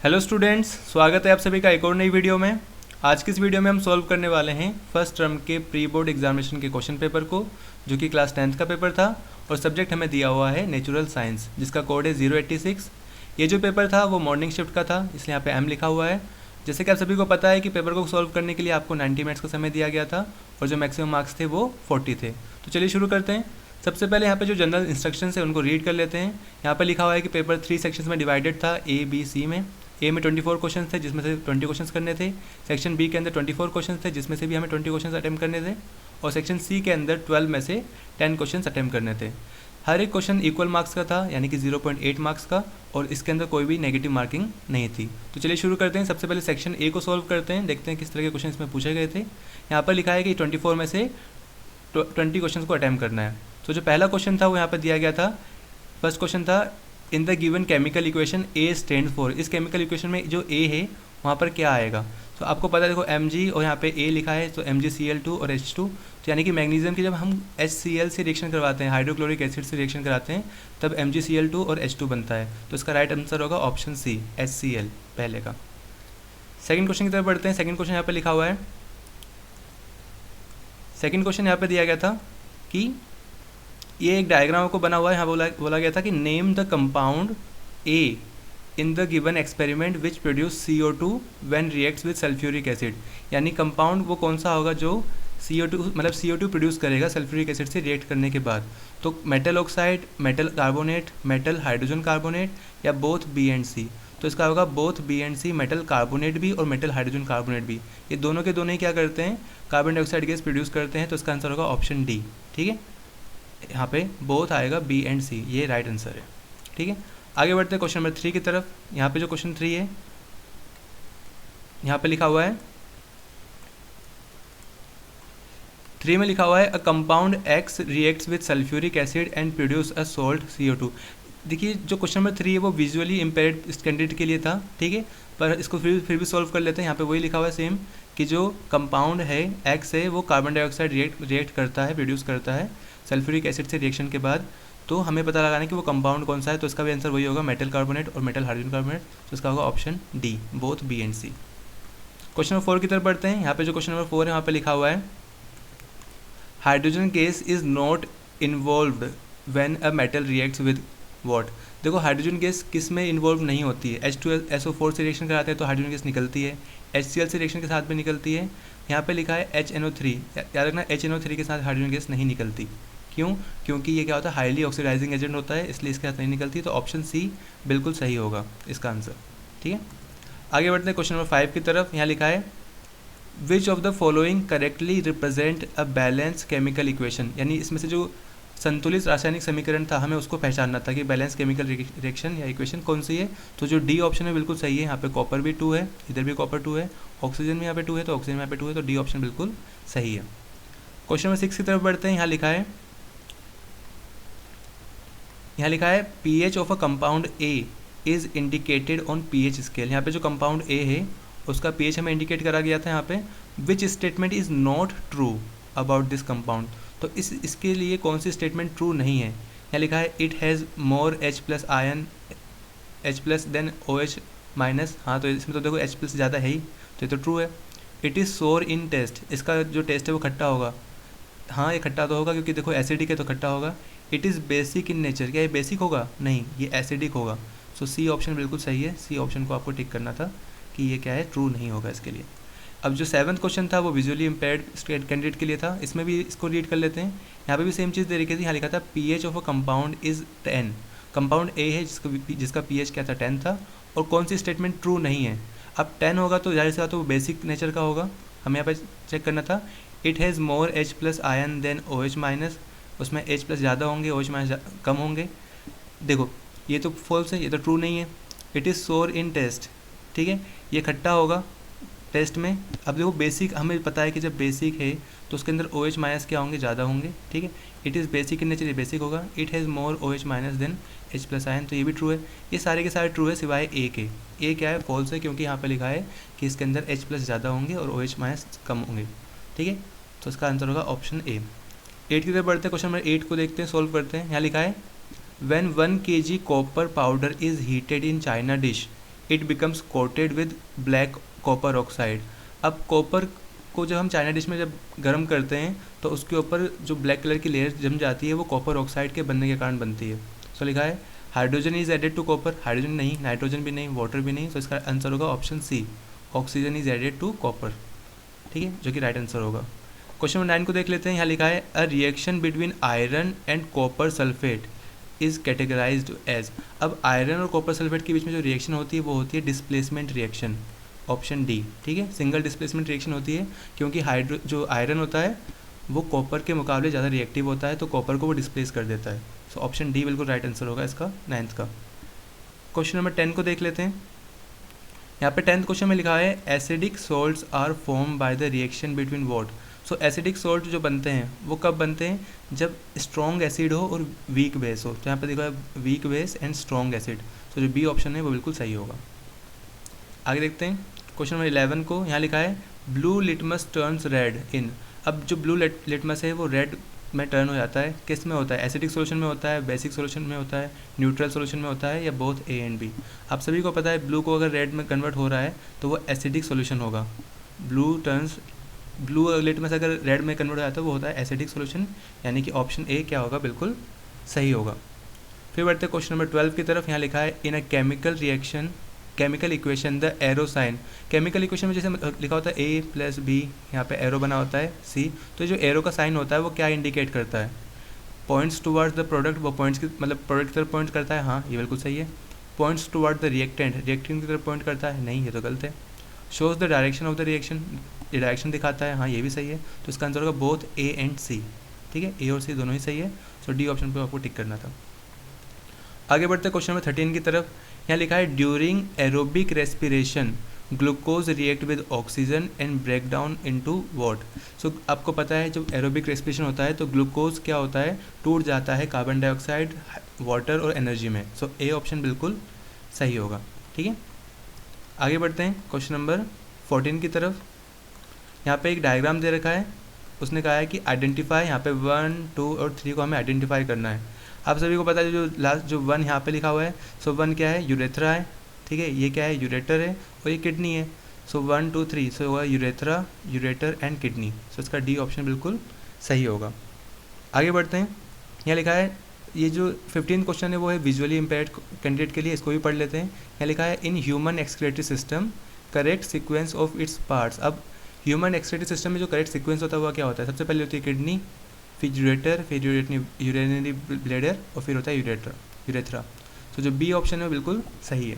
Hello students, स्वागत है आप सभी का एक और नई वीडियो में। आज की इस वीडियो में हम सॉल्व करने वाले हैं फर्स्ट टर्म के प्री बोर्ड एग्जामिनेशन के क्वेश्चन पेपर को, जो कि क्लास 10th का पेपर था और सब्जेक्ट हमें दिया हुआ है नेचुरल साइंस, जिसका कोड है 086। ये जो पेपर था वो मॉर्निंग शिफ्ट का था, इसलिए यहाँ पे एम लिखा हुआ है। जैसे कि आप सभी को पता है कि पेपर को सॉल्व करने के लिए आपको 90 मिनट्स का समय दिया गया था और जो मैक्सिमम मार्क्स थे वो 40 थे। तो चलिए शुरू करते हैं। सबसे पहले यहाँ पे जो जनरल इंस्ट्रक्शंस है उनको रीड कर लेते हैं। यहाँ पे लिखा हुआ है कि पेपर 3 सेक्शंस में डिवाइडेड था, ए बी सी में। ए में 24 क्वेश्चन थे, जिसमें से 20 क्वेश्चन करने थे। सेक्शन बी के अंदर 24 क्वेश्चन थे, जिसमें से भी हमें 20 क्वेश्चन अटैम्प्ट करने थे। और सेक्शन सी के अंदर 12 में से 10 क्वेश्चन अटैम्प्ट करने थे। हर एक क्वेश्चन इक्वल मार्क्स का था, यानी कि 0.8 मार्क्स का, और इसके अंदर कोई भी नेगेटिव मार्किंग नहीं थी। तो चलिए शुरू करते हैं। सबसे पहले सेक्शन ए को सॉल्व करते हैं, देखते हैं किस तरह के क्वेश्चन इसमें पूछे गए थे। यहाँ पर लिखा है कि 24 में से 20 क्वेश्चन को अटैम्प्ट करना है। तो जो पहला क्वेश्चन था वो यहाँ पर दिया गया था। फर्स्ट क्वेश्चन था, इन the given chemical equation A stand for. इस केमिकल इक्वेशन में जो ए है वहाँ पर क्या आएगा। तो आपको पता है, देखो Mg और यहाँ पे ए लिखा है, तो MgCl2 और H2। तो यानी कि मैग्नीशियम की जब हम HCl से रिएक्शन करवाते हैं, हाइड्रोक्लोरिक एसिड से रिएक्शन कराते हैं, तब MgCl2 और H2 बनता है। तो इसका राइट आंसर होगा ऑप्शन सी, HCl पहले का। सेकंड क्वेश्चन की तरफ बढ़ते हैं। सेकंड क्वेश्चन यहाँ पे लिखा हुआ है। सेकंड क्वेश्चन यहाँ पे दिया गया था कि ये एक डायग्राम को बना हुआ है। यहाँ बोला गया था कि name the compound A in the given experiment which produce CO2 when reacts with sulphuric acid. यानी कंपाउंड वो कौन सा होगा जो CO2 मतलब CO2 प्रोड्यूस करेगा सल्फ्यूरिक एसिड से रिएक्ट करने के बाद। तो metal oxide, metal carbonate, metal hydrogen carbonate या बोथ बी एंड सी। तो इसका होगा both B and C, metal carbonate भी और मेटल हाइड्रोजन कार्बोनेट भी। ये दोनों के दोनों ही क्या करते हैं, कार्बन डाइऑक्साइड गैस प्रोड्यूस करते हैं। तो इसका आंसर होगा ऑप्शन डी। ठीक है, यहाँ पे बोथ आएगा, बी एंड सी, ये राइट आंसर है। ठीक है, आगे बढ़ते हैं क्वेश्चन नंबर 3 की तरफ। यहाँ पे जो क्वेश्चन 3 है, यहाँ पे लिखा हुआ है 3 में लिखा हुआ है, a compound x reacts with sulphuric acid and produce a salt CO2। देखिए जो क्वेश्चन नंबर 3 है वो विजुअली इम्पेयर्ड कैंडिडेट के लिए था। ठीक है, पर इसको फिर भी सॉल्व कर लेते हैं। यहाँ पे वही लिखा हुआ है सेम, कि जो कंपाउंड है एक्स है वो कार्बन डाइऑक्साइड रिएक्ट करता है, प्रोड्यूस करता है सल्फ्यूरिक एसिड से रिएक्शन के बाद। तो हमें पता लगाना है कि वो कंपाउंड कौन सा है। तो इसका भी आंसर वही होगा, मेटल कार्बोनेट और मेटल हाइड्रोजन कार्बोनेट। तो इसका होगा option D, both B and C. Question number 4 की तरफ बढ़ते हैं। यहाँ पे जो क्वेश्चन नंबर 4 है वहाँ पे लिखा हुआ है, hydrogen gas is not involved when a metal reacts with what. देखो हाइड्रोजन गैस किस में इन्वॉल्व नहीं होती है। H2SO4 से रिएक्शन कराते हैं तो हाइड्रोजन गैस निकलती है, HCl से रिएक्शन के साथ में निकलती है। यहाँ पे लिखा है HNO3, याद रखना HNO3 के साथ हाइड्रोजन गैस नहीं निकलती। क्यों? क्योंकि ये क्या होता है, हाईली ऑक्सीडाइजिंग एजेंट होता है, इसलिए इसके साथ नहीं निकलती। तो ऑप्शन सी बिल्कुल सही होगा इसका आंसर। ठीक है, आगे बढ़ते हैं क्वेश्चन नंबर 5 की तरफ। यहाँ लिखा है, विच of the following correctly represent a balance chemical equation. यानी इसमें से जो संतुलित रासायनिक समीकरण था हमें उसको पहचानना था कि बैलेंस केमिकल रिएक्शन या इक्वेशन कौन सी है। तो जो डी ऑप्शन है बिल्कुल सही है। यहाँ पे कॉपर भी 2 है, इधर भी कॉपर 2 है, ऑक्सीजन भी यहाँ पे 2 है, तो ऑक्सीजन यहाँ पे 2 है, तो डी ऑप्शन बिल्कुल सही है। क्वेश्चन नंबर 6 की तरफ बढ़ते हैं। यहाँ लिखा है pH of a compound A is indicated on pH scale. यहाँ पे जो कंपाउंड A है उसका pH हमें इंडिकेट करा गया था। यहाँ पे which statement is not true about this compound. तो इसके लिए कौन सी स्टेटमेंट ट्रू नहीं है। यहाँ लिखा है, it has more H+ ion H+ than OH-। हाँ, तो इसमें तो देखो H+ ज़्यादा है ही, तो ये तो ट्रू है। इट इज़ सोर इन टेस्ट, इसका जो टेस्ट है वो खट्टा होगा। हाँ, ये खट्टा तो होगा क्योंकि देखो एसिडिक है तो खट्टा होगा। It is basic in nature, क्या ये बेसिक होगा? नहीं, ये एसिडिक होगा। सो सी ऑप्शन बिल्कुल सही है। सी ऑप्शन को आपको टिक करना था कि ये क्या है, ट्रू नहीं होगा इसके लिए। अब जो 7th क्वेश्चन था वो विजुअली इम्पेयर्ड कैंडिडेट के लिए था। इसमें भी इसको रीड कर लेते हैं। यहाँ पे भी सेम चीज़ तरीके से यहाँ लिखा था, pH of a compound is 10। Compound A है जिसका pH क्या था, 10 था। और कौन सी स्टेटमेंट ट्रू नहीं है। अब 10 होगा तो जाहिर सी बात है वो बेसिक नेचर का होगा, हमें यहाँ पे चेक करना था। It has more H+ ion than OH-, उसमें H+ ज़्यादा होंगे, OH- कम होंगे। देखो ये तो फॉल्स है, ये तो ट्रू नहीं है। इट इज़ सोर इन टेस्ट, ठीक है, ये खट्टा होगा टेस्ट में। अब देखो बेसिक हमें पता है कि जब बेसिक है तो उसके अंदर OH- क्या होंगे, ज़्यादा होंगे। ठीक है, it is basic in nature, ये बेसिक होगा। It has more OH- than H+ ion, तो ये भी ट्रू है। ये सारे के सारे ट्रू है सिवाय ए के। ए क्या है, फॉल्स है, क्योंकि यहाँ पे लिखा है कि इसके अंदर H+ ज़्यादा होंगे और OH- कम होंगे। ठीक है, तो इसका आंसर होगा ऑप्शन ए। 8 की तरफ बढ़ते हैं। क्वेश्चन नंबर 8 को देखते हैं, सोल्व करते हैं। यहाँ लिखा है, when 1 kg copper powder is heated in China dish it becomes coated with black copper oxide. अब कॉपर को जब हम चाइना डिश में जब गर्म करते हैं तो उसके ऊपर जो ब्लैक कलर की लेयर जम जाती है वो कॉपर ऑक्साइड के बनने के कारण बनती है। सो लिखा है hydrogen is added to copper, hydrogen नहीं, नाइट्रोजन भी नहीं, वाटर भी नहीं, तो इसका आंसर होगा option C, oxygen is added to copper, ठीक है, जो कि राइट आंसर होगा। क्वेश्चन नंबर 9 को देख लेते हैं। यहाँ लिखा है a reaction between iron and copper sulphate is categorised as. अब आयरन और कॉपर सल्फेट के बीच में जो रिएक्शन होती है वो होती है डिस्प्लेसमेंट रिएक्शन, ऑप्शन डी, ठीक है, सिंगल डिस्प्लेसमेंट रिएक्शन होती है क्योंकि जो आयरन होता है वो कॉपर के मुकाबले ज़्यादा रिएक्टिव होता है तो कॉपर को वो डिस्प्लेस कर देता है। सो ऑप्शन डी बिल्कुल राइट आंसर होगा इसका 9th का। क्वेश्चन नंबर 10 को देख लेते हैं। यहाँ पे 10th क्वेश्चन में लिखा है acidic salts are form by the reaction between what. So acidic salt जो बनते हैं वो कब बनते हैं, जब स्ट्रॉन्ग एसिड हो और वीक बेस हो। तो यहाँ पे देखो है weak base and strong acid, तो जो बी ऑप्शन है वो बिल्कुल सही होगा। आगे देखते हैं क्वेश्चन नंबर 11 को। यहाँ लिखा है ब्लू लिटमस टर्न्स रेड इन। अब जो ब्लू लिटमस है वो रेड में टर्न हो जाता है, किस में होता है, एसिडिक सोल्यूशन में होता है, बेसिक सोल्यूशन में होता है, न्यूट्रल सोल्यूशन में होता है, या बोथ ए एंड बी। आप सभी को पता है ब्लू को अगर रेड में कन्वर्ट हो रहा है तो वो एसिडिक सोल्यूशन होगा। ब्लू लिटमस अगर रेड में कन्वर्ट हो जाता है वो होता है एसिडिक सोल्यूशन, यानी कि ऑप्शन ए क्या होगा, बिल्कुल सही होगा। फिर बढ़ते क्वेश्चन नंबर 12 की तरफ। यहाँ लिखा है in a chemical reaction chemical equation the arrow sign. Chemical equation में जैसे लिखा होता है ए प्लस बी, यहाँ पे एरो बना होता है सी, तो जो एरो का साइन होता है वो क्या इंडिकेट करता है, पॉइंट्स टुवर्ड्स द प्रोडक्ट, वो पॉइंट्स की मतलब प्रोडक्ट की तरफ पॉइंट करता है, हाँ ये बिल्कुल सही है। Points toward the reactant, reactant की तरफ पॉइंट करता है, नहीं ये तो गलत है। Shows the direction of the reaction, ये डायरेक्शन दिखाता है, हाँ ये भी सही है। तो इसका आंसर होगा बोथ ए एंड सी, ठीक है, ए और सी दोनों ही सही है। सो डी ऑप्शन पर आपको टिक करना था। आगे बढ़ते क्वेश्चन नंबर 13 की तरफ। यहाँ लिखा है during aerobic respiration glucose react with oxygen and break down into what. So आपको पता है जब एरोबिक रेस्पिरेशन होता है तो ग्लूकोज क्या होता है, टूट जाता है कार्बन डाइऑक्साइड, वाटर और एनर्जी में। सो ए ऑप्शन बिल्कुल सही होगा, ठीक है। आगे बढ़ते हैं क्वेश्चन नंबर 14 की तरफ। यहाँ पे एक डायग्राम दे रखा है, उसने कहा है कि आइडेंटिफाई, यहाँ पे 1, 2 और 3 को हमें आइडेंटिफाई करना है। आप सभी को पता है जो लास्ट जो 1 यहाँ पे लिखा हुआ है, सो 1 क्या है, यूरेथ्रा है, ठीक है, ये क्या है, यूरेटर है, और ये किडनी है। सो 1, 2, 3, सो होगा यूरेथ्रा, यूरेटर एंड किडनी। सो इसका डी ऑप्शन बिल्कुल सही होगा। आगे बढ़ते हैं। यहाँ लिखा है, ये जो 15 क्वेश्चन है वो है विजुअली इम्पेयर्ड कैंडिडेट के लिए, इसको भी पढ़ लेते हैं। यहाँ लिखा है in human excretory system correct sequence of its parts. अब ह्यूमन एक्सक्रीटरी सिस्टम में जो करेक्ट सीक्वेंस होता है वो क्या होता है, सबसे पहले होती है किडनी, फिर यूरेटर, फिर यूरिनरी ब्लैडर और फिर होता है यूरेथ्रा। तो जो बी ऑप्शन है बिल्कुल सही है।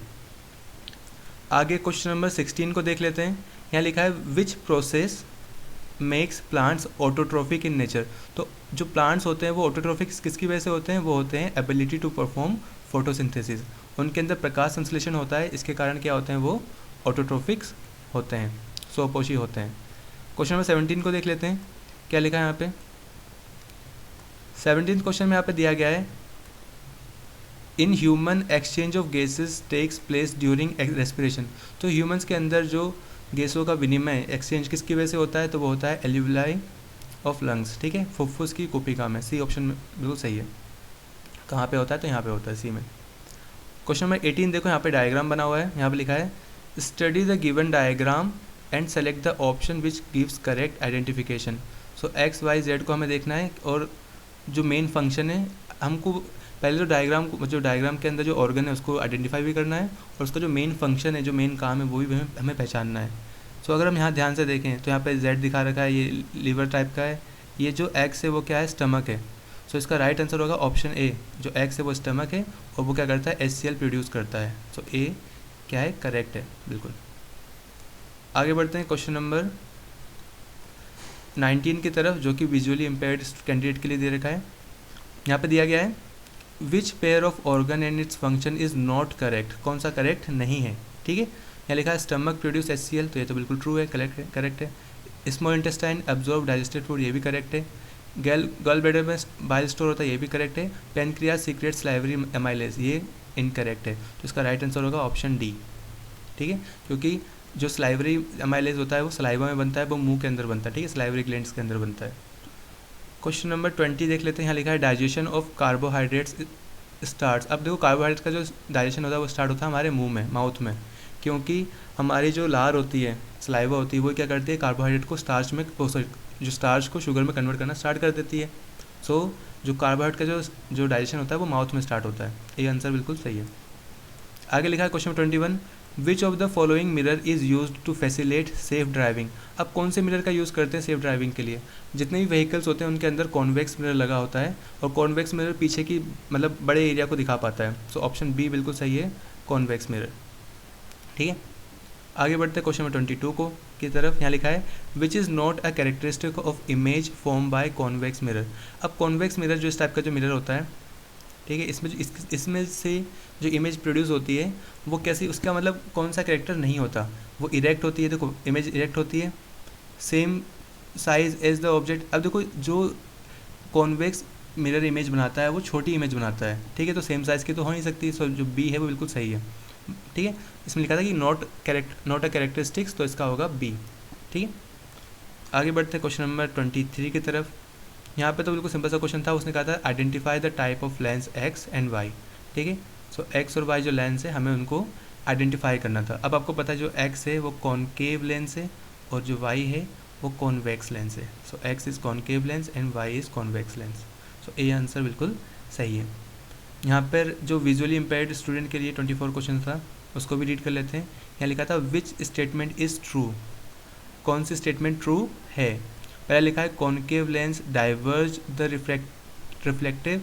आगे क्वेश्चन नंबर 16 को देख लेते हैं। यहाँ लिखा है which process makes plants autotrophic in nature. तो जो प्लांट्स होते हैं वो ऑटोट्रोफिक किसकी वजह से होते हैं, वो होते हैं एबिलिटी टू परफॉर्म फोटोसिंथेसिस, उनके अंदर प्रकाश संश्लेषण होता है, इसके कारण क्या होते हैं, वो ऑटोट्रोफिक्स होते हैं, स्वपोषी होते हैं। क्वेश्चन नंबर 17 को देख लेते हैं, क्या लिखा है यहाँ पे। 17th क्वेश्चन में यहाँ पे दिया गया है in human exchange of gases takes place during respiration. तो ह्यूमंस के अंदर जो गैसों का विनिमय एक्सचेंज किसकी वजह से होता है, तो वो होता है एल्यूविलाई ऑफ लंग्स, ठीक है, फुफ्फुस की कुपिका में। सी ऑप्शन बिल्कुल सही है। कहाँ पे होता है, तो यहाँ पे होता है सी में। क्वेश्चन नंबर 18 देखो, यहाँ पे डायग्राम बना हुआ है, यहाँ पे लिखा है study the given diagram and select the option which gives correct identification. So X Y Z को हमें देखना है और जो मेन फंक्शन है हमको पहले जो डायग्राम के अंदर जो ऑर्गन है उसको आइडेंटिफाई भी करना है और उसका जो मेन फंक्शन है, जो मेन काम है वो भी हमें पहचानना है। सो अगर हम यहाँ ध्यान से देखें तो यहाँ पे जेड दिखा रखा है, ये लीवर टाइप का है, ये जो एक्स है वो क्या है, स्टमक है। सो इसका राइट आंसर होगा ऑप्शन ए, जो एक्स है वो स्टमक है और वो क्या करता है, HCl प्रोड्यूस करता है। सो ए क्या है, करेक्ट है बिल्कुल। आगे बढ़ते हैं क्वेश्चन नंबर 19 की तरफ, जो कि विजुअली इम्पेयर्ड कैंडिडेट के लिए दे रखा है। यहाँ पे दिया गया है which pair of organ and its function is not correct, कौन सा करेक्ट नहीं है, ठीक है। यहाँ लिखा है स्टमक प्रोड्यूस HCl, तो ये तो बिल्कुल ट्रू है, करेक्ट है। Small intestine absorb digested food, ये भी करेक्ट है। गल ब्लैडर में बाइल स्टोर होता है, ये भी करेक्ट है। पेनक्रियाज सीक्रेट स्लाइवरी एमाइलेज, ये इनकरेक्ट है। तो इसका राइट आंसर होगा ऑप्शन डी, ठीक है, क्योंकि जो स्लाइवरी एमाइलेज होता है वो सलाइवा में बनता है, वो मुंह के अंदर बनता है, ठीक है, स्लाइवरी ग्लैंड्स के अंदर बनता है। क्वेश्चन नंबर 20 देख लेते हैं। यहाँ लिखा है डाइजेशन ऑफ कार्बोहाइड्रेट्स स्टार्ट्स। अब देखो कार्बोहाइड्रेट का जो डाइजेशन होता है वो स्टार्ट होता है हमारे मुंह में, माउथ में, क्योंकि हमारी जो लार होती है, सलाइवा होती है, वो क्या करती है, कार्बोहाइड्रेट को स्टार्च में, जो स्टार्च को शुगर में कन्वर्ट करना स्टार्ट कर देती है। सो जो कार्बोहाइड्रेट का जो डाइजेशन होता है वो माउथ में स्टार्ट होता है। ये आंसर बिल्कुल सही है। आगे लिखा है question 21, which of the following mirror is use to facilitate safe driving. अब कौन से मिरर का यूज़ करते हैं सेफ ड्राइविंग के लिए? जितने भी व्हीकल्स होते हैं उनके अंदर कॉन्वेक्स मिरर लगा होता है, और कॉन्वेक्स मिरर पीछे की मतलब बड़े एरिया को दिखा पाता है। सो ऑप्शन बी बिल्कुल सही है, कॉन्वेक्स मिरर। ठीक है, आगे बढ़ते हैं क्वेश्चन नंबर 22 को की तरफ। यहाँ लिखा है which is not a characteristic of image form by convex mirror. अब कॉन्वेक्स मिरर जो इस टाइप का जो मिरर होता है, ठीक है, इसमें से जो इमेज प्रोड्यूस होती है वो कैसी, उसका मतलब कौन सा कैरेक्टर नहीं होता, वो इरेक्ट होती है। देखो इमेज इरेक्ट होती है, same size as the object. अब देखो जो कॉन्वेक्स मिरर इमेज बनाता है वो छोटी इमेज बनाता है, ठीक है, तो सेम साइज़ की तो हो नहीं सकती। सो जो बी है वो बिल्कुल सही है। ठीक है, इसमें लिखा था कि नॉट अ कैरेक्टरिस्टिक्स, तो इसका होगा बी। ठीक है, आगे बढ़ते हैं क्वेश्चन नंबर 23 की तरफ। यहाँ पे तो बिल्कुल सिंपल सा क्वेश्चन था, उसने कहा था identify the type of lens X and Y. ठीक है, सो एक्स और वाई जो लेंस है हमें उनको आइडेंटिफाई करना था। अब आपको पता है जो एक्स है वो कॉनकेव लेंस है और जो वाई है वो कॉन्वेक्स लेंस है। So X is concave lens and Y is convex lens. So ये आंसर बिल्कुल सही है। यहाँ पर जो विजुअली इम्पेयर्ड स्टूडेंट के लिए 24 क्वेश्चन था उसको भी रीड कर लेते हैं। यहाँ लिखा था विच स्टेटमेंट इज़ ट्रू। कौन सी स्टेटमेंट ट्रू है? पहला लिखा है concave lens diverge the reflective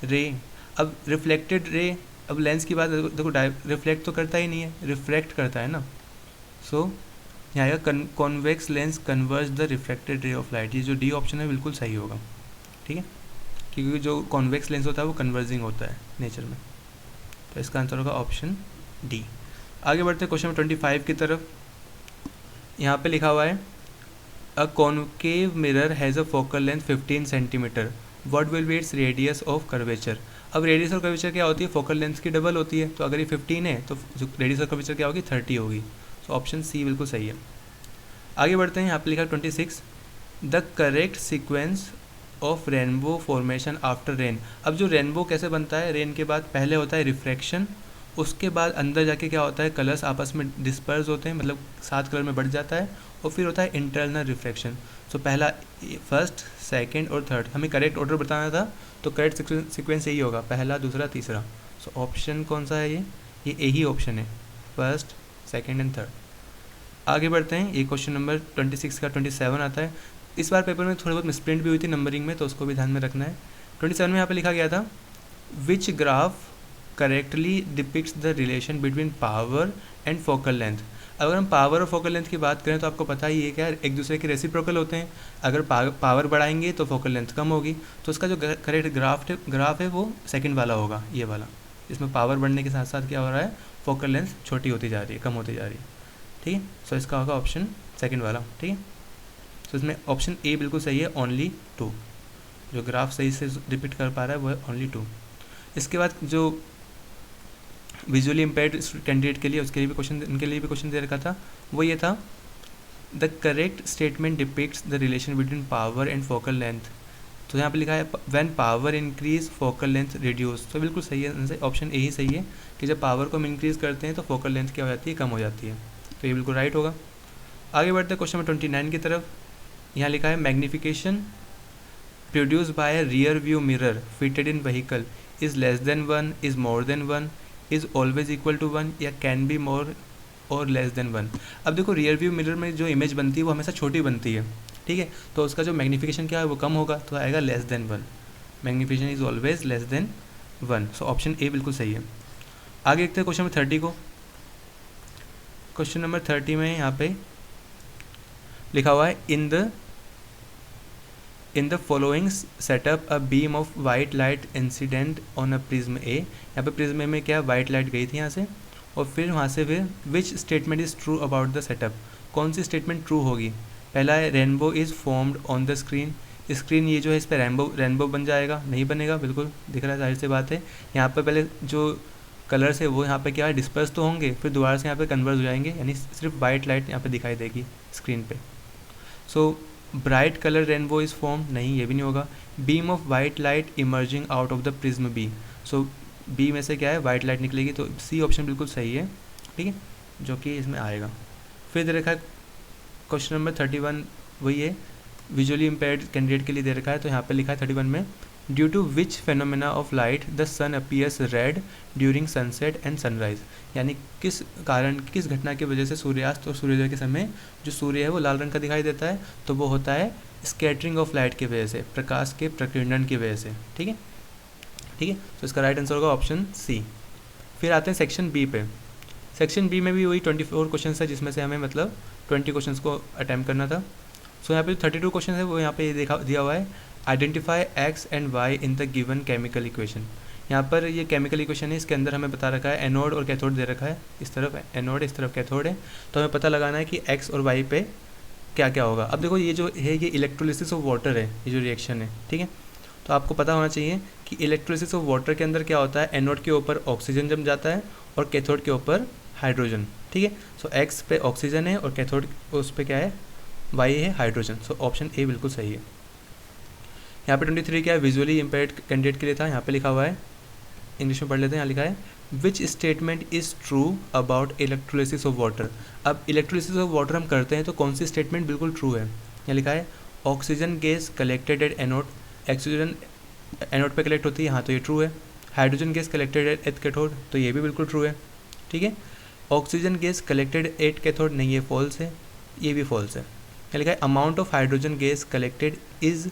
रे। अब रिफ्लेक्टेड रे, अब लेंस की बात देखो, रिफ्लेक्ट तो करता ही नहीं है, रिफ्रैक्ट करता है ना। सो यहाँ आएगा convex lens converge the reflected ray of light. ये जो डी ऑप्शन है बिल्कुल सही होगा। ठीक है, क्योंकि जो कॉन्वेक्स लेंस होता है वो कन्वर्जिंग होता है नेचर में, तो इसका आंसर होगा ऑप्शन डी। आगे बढ़ते हैं क्वेश्चन नंबर 25 की तरफ। यहाँ पे लिखा हुआ है a concave mirror has a focal length 15 centimetre, what will B its radius of curvature. अब रेडियस और कर्वेचर क्या होती है, फोकल लेंथ की डबल होती है, तो अगर ये 15 है तो जो रेडियस और कर्वेचर क्या होगी, 30 होगी। सो ऑप्शन सी बिल्कुल सही है। आगे बढ़ते हैं, यहाँ पे लिखा 26 the correct sequence of rainbow formation after rain. अब जो रेनबो कैसे बनता है, रेन के बाद पहले होता है रिफ्रैक्शन, उसके बाद अंदर जाके क्या होता है, कलर्स आपस में डिस्पर्स होते हैं, मतलब 7 कलर में बढ़ जाता है, और फिर होता है इंटरनल रिफ्रैक्शन। सो पहला फर्स्ट, सेकंड और थर्ड, हमें करेक्ट ऑर्डर बताना था, तो करेक्ट सीक्वेंस यही होगा, पहला, दूसरा, तीसरा। सो ऑप्शन कौन सा है, ये ए ही ऑप्शन है, फर्स्ट, सेकंड एंड थर्ड। आगे बढ़ते हैं, ये क्वेश्चन नंबर 26 का 27 आता है। इस बार पेपर में थोड़ी बहुत मिसप्रिंट भी हुई थी नंबरिंग में, तो उसको भी ध्यान में रखना है। 27 में यहाँ पे लिखा गया था which graph correctly depicts the relation between power and focal length. अगर हम पावर और फोकल लेंथ की बात करें तो आपको पता ही है क्या, एक दूसरे के रेसिप्रोकल होते हैं। अगर पावर बढ़ाएंगे तो फोकल लेंथ कम होगी, तो उसका जो करेक्ट ग्राफ है वो सेकंड वाला होगा, ये वाला। इसमें पावर बढ़ने के साथ साथ क्या हो रहा है, फोकल लेंथ छोटी होती जा रही है, कम होती जा रही है। ठीक है, सो इसका होगा ऑप्शन सेकंड वाला। ठीक है, तो इसमें ऑप्शन ए बिल्कुल सही है, ओनली 2। जो ग्राफ सही से डिपिक्ट कर पा रहा है वो है ओनली 2। इसके बाद जो विजुअली इम्पेयर्ड कैंडिडेट के लिए, उसके लिए भी क्वेश्चन, इनके लिए भी क्वेश्चन दे रखा था, वो ये था the correct statement depicts the relation between power and focal length. तो यहाँ पे लिखा है when power increase focal length reduce. तो बिल्कुल सही है, ऑप्शन ए ही सही है कि जब पावर को हम इंक्रीज करते हैं तो फोकल लेंथ क्या हो जाती है, कम हो जाती है। तो ये बिल्कुल राइट होगा। आगे बढ़ते हैं क्वेश्चन नंबर 29 की तरफ। यहाँ लिखा है magnification produce by a rear view mirror fitted in vehicle is less than 1, is more than 1, is always equal to 1, या कैन बी मोर और लेस देन 1। अब देखो रियर व्यू मिरर में जो इमेज बनती है वो हमेशा छोटी बनती है, ठीक है, तो उसका जो मैग्नीफिकेशन क्या है वो कम होगा, तो आएगा less than 1। Magnification is always less than 1। So option A बिल्कुल सही है। आगे देखते हैं क्वेश्चन नंबर 30 को। क्वेश्चन नंबर 30 में यहाँ पे लिखा हुआ है in the following setup a beam of white light incident on a prism ए। यहाँ पे प्रिज्म ए में क्या वाइट लाइट गई थी यहाँ से, और फिर वहाँ से फिर which statement is true about the setup. कौन सी स्टेटमेंट ट्रू होगी? पहला है rainbow is formed on the screen. Screen ये जो है इस पर रेनबो बन जाएगा, नहीं बनेगा, बिल्कुल दिख रहा है, जाहिर सी बात है। यहाँ पर पहले जो कलर्स है वो यहाँ पे क्या है, डिस्पर्स तो होंगे, फिर दोबारा से यहाँ पे कन्वर्ज हो जाएंगे, यानी सिर्फ वाइट लाइट यहाँ पे दिखाई देगी स्क्रीन पे। So bright colour rainbow is form, नहीं, ये भी नहीं होगा। Beam of white light emerging out of the prism B. So B में से क्या है, वाइट लाइट निकलेगी, तो सी ऑप्शन बिल्कुल सही है। ठीक है, जो कि इसमें आएगा। फिर दे रखा है क्वेश्चन नंबर 31, वही है विजुअली इम्पेयर्ड कैंडिडेट के लिए दे रखा है। तो यहाँ पे लिखा है 31 में, due to which phenomena of light the sun appears red during sunset and sunrise, यानी किस कारण, किस घटना की वजह से सूर्यास्त और सूर्योदय के समय जो सूर्य है वो लाल रंग का दिखाई देता है, तो वो होता है स्कैटरिंग ऑफ लाइट की वजह से, प्रकाश के प्रकीर्णन की वजह से। ठीक है, ठीक है, तो इसका राइट आंसर होगा ऑप्शन सी। फिर आते हैं सेक्शन बी पे। सेक्शन बी में भी वही 24 क्वेश्चन है, जिसमें से हमें मतलब 20 क्वेश्चन को अटैम्प्ट करना था। सो यहाँ पे 32 क्वेश्चन है वो यहाँ पे देखा दिया हुआ है, identify X and Y in the given chemical equation. यहाँ पर ये केमिकल इक्वेशन है, इसके अंदर हमें बता रखा है एनोड और कैथोड दे रखा है, इस तरफ एनोड इस तरफ कैथोड है। तो हमें पता लगाना है कि एक्स और वाई पे क्या क्या होगा। अब देखो ये जो है ये इलेक्ट्रोलिसिस ऑफ वाटर है, ये जो रिएक्शन है, ठीक है। तो आपको पता होना चाहिए कि इलेक्ट्रोलिसिस ऑफ वाटर के अंदर क्या होता है, एनोड के ऊपर ऑक्सीजन जम जाता है और कैथोड के ऊपर हाइड्रोजन। ठीक है, सो एक्स पे ऑक्सीजन है और कैथोड उस पे क्या है, वाई है हाइड्रोजन। सो ऑप्शन ए बिल्कुल सही है। यहाँ पे 23 क्या है, विजुअली इम्पेयर्ड कैंडिडेट के लिए था। यहाँ पे लिखा हुआ है, इंग्लिश में पढ़ लेते हैं। यहाँ लिखा है which statement is true about electrolysis of water. अब इलेक्ट्रोलिसिस ऑफ वाटर हम करते हैं तो कौन सी स्टेटमेंट बिल्कुल ट्रू है। यहाँ लिखा है oxygen gas collected at anode, oxygen anode पे कलेक्ट होती है, हाँ तो ये ट्रू है। Hydrogen gas collected at cathode, तो ये भी बिल्कुल ट्रू है। ठीक है, oxygen gas collected at cathode, नहीं ये फॉल्स है, ये भी फॉल्स है। यहाँ लिखा है amount of hydrogen gas collected is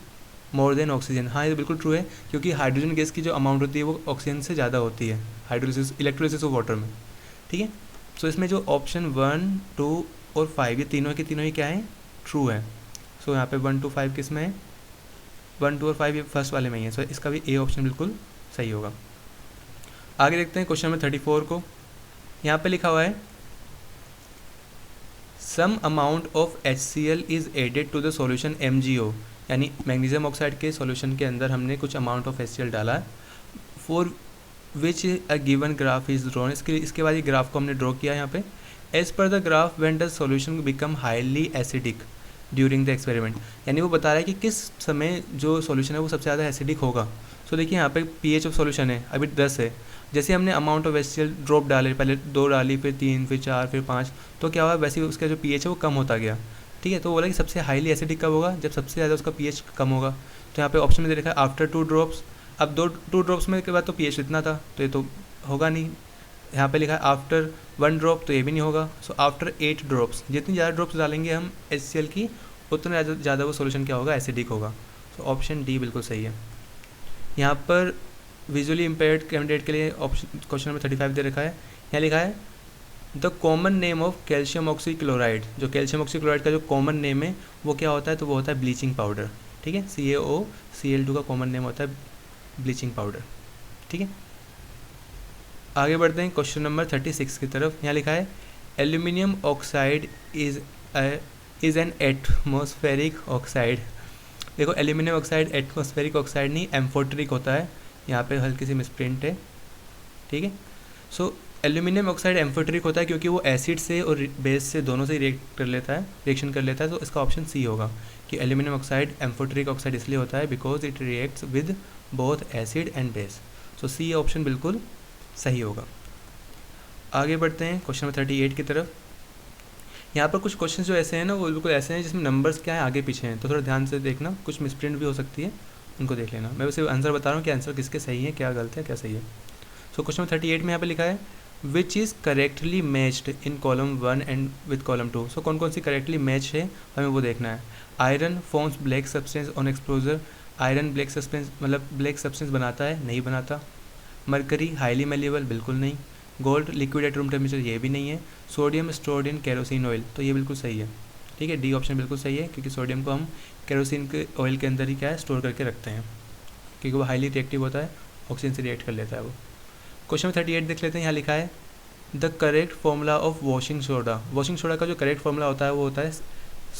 more then oxygen, हाँ ये बिल्कुल ट्रू है, क्योंकि हाइड्रोजन गैस की जो अमाउंट होती है वो ऑक्सीजन से ज़्यादा होती है हाइड्रोलिसिस इलेक्ट्रोलिसिस ऑफ वाटर में। ठीक है, सो इसमें जो ऑप्शन 1, 2 और 5 ये तीनों के तीनों ही क्या है, ट्रू है। सो यहाँ पे 1, 2, 5 किस में है, 1, 2 और 5 ये फर्स्ट वाले में ही है। सो इसका भी ए ऑप्शन बिल्कुल सही होगा। आगे देखते हैं क्वेश्चन नंबर 34 को। यहाँ पे लिखा हुआ है some amount of HCl is added to the solution MgO, यानी मैग्नीशियम ऑक्साइड के सॉल्यूशन के अंदर हमने कुछ अमाउंट ऑफ HCl डाला है, for which a given graph is drawn. इसके बाद ये ग्राफ को हमने ड्रॉ किया यहाँ पे। As per the graph when the solution become highly acidic during the experiment, यानी वो बता रहा है कि किस समय जो सॉल्यूशन है वो सबसे ज़्यादा एसिडिक होगा। सो देखिए यहाँ पे pH ऑफ सॉल्यूशन है अभी 10 है, जैसे हमने अमाउंट ऑफ HCl ड्रॉप डाले, पहले 2 डाली, फिर 3, फिर 4, फिर 5, तो क्या हुआ, वैसे ही उसका जो pH है वो कम होता गया। ठीक है, तो बोला कि सबसे हाईली एसिडिक कब होगा, जब सबसे ज़्यादा उसका pH कम होगा। तो यहाँ पे ऑप्शन में दे रखा है आफ्टर 2 ड्रॉप्स। अब 2 ड्रॉप्स में के बाद तो pH इतना था, तो ये तो होगा नहीं। यहाँ पे लिखा है आफ्टर 1 ड्रॉप, तो ये भी नहीं होगा। सो आफ्टर 8 ड्रॉप्स, जितनी ज़्यादा ड्रॉप्स डालेंगे हम HCl की, उतना ज़्यादा वो सोल्यूशन क्या होगा, एसिडिक होगा। तो ऑप्शन डी बिल्कुल सही है। यहाँ पर विजुअली इम्पेयर्ड कैंडिडेट के लिए ऑप्शन क्वेश्चन नंबर 35 दे रखा है। यहाँ लिखा है the common name of calcium oxychloride, जो कैल्शियम ऑक्सीक्लोराइड का जो कॉमन नेम है वो क्या होता है, तो वो होता है ब्लीचिंग पाउडर। ठीक है, CaOCl2 का कॉमन नेम होता है ब्लीचिंग पाउडर। ठीक है, आगे बढ़ते हैं क्वेश्चन नंबर 36 की तरफ। यहाँ लिखा है aluminium oxide is an atmospheric oxide. देखो एल्यूमिनियम ऑक्साइड एटमॉस्फेरिक ऑक्साइड नहीं, एम्फोटेरिक होता है। यहाँ पे हल्की सी मिसप्रिंट है। ठीक है, सो एल्यूमिनियम ऑक्साइड एम्फोटेरिक होता है क्योंकि वो एसिड से और बेस से दोनों से रिएक्शन कर लेता है। तो इसका ऑप्शन सी होगा कि एल्यूमिनियम ऑक्साइड एम्फोटेरिक ऑक्साइड इसलिए होता है because it reacts with both acid and base. So C option बिल्कुल सही होगा। आगे बढ़ते हैं क्वेश्चन नंबर 38 की तरफ। यहाँ पर कुछ क्वेश्चन जो ऐसे हैं ना, वो बिल्कुल ऐसे हैं जिसमें नंबर्स क्या है आगे पीछे हैं, तो थोड़ा ध्यान से देखना, कुछ मिसप्रिंट भी हो सकती है, उनको देख लेना। मैं वैसे आंसर बता रहा हूँ कि आंसर किसके सही है, क्या गलत है, क्या सही है। सो क्वेश्चन नंबर 38 में यहाँ पे लिखा है which is correctly matched in column 1 and with column 2। सो कौन कौन सी करेक्टली मैच है हमें वो देखना है। Iron forms black substance on exposure, iron black substance मतलब ब्लैक सब्सटेंस बनाता है, नहीं बनाता। मरकरी हाईली मेलेबल, बिल्कुल नहीं। Gold liquid at room temperature, ये भी नहीं है। Sodium stored in kerosene oil, तो ये बिल्कुल सही है। ठीक है, डी ऑप्शन बिल्कुल सही है, क्योंकि सोडियम को हम केरोसिन के ऑयल के अंदर ही क्या है, स्टोर करके रखते हैं, क्योंकि वो हाईली रिएक्टिव होता है, ऑक्सीजन से रिएक्ट कर लेता है वो। क्वेश्चन 38 देख लेते हैं। यहाँ लिखा है the correct formula of washing soda. Washing soda का जो करेक्ट फॉर्मूला होता है वो होता है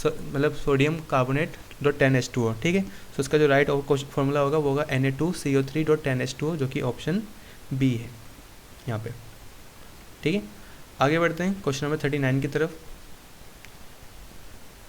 मतलब सोडियम कार्बोनेट डॉट 10H2O। ठीक है, सो इसका जो राइट फॉर्मूला होगा वो होगा Na2CO3.10H2O, जो कि ऑप्शन बी है यहाँ पे। ठीक है, आगे बढ़ते हैं क्वेश्चन नंबर 39 की तरफ।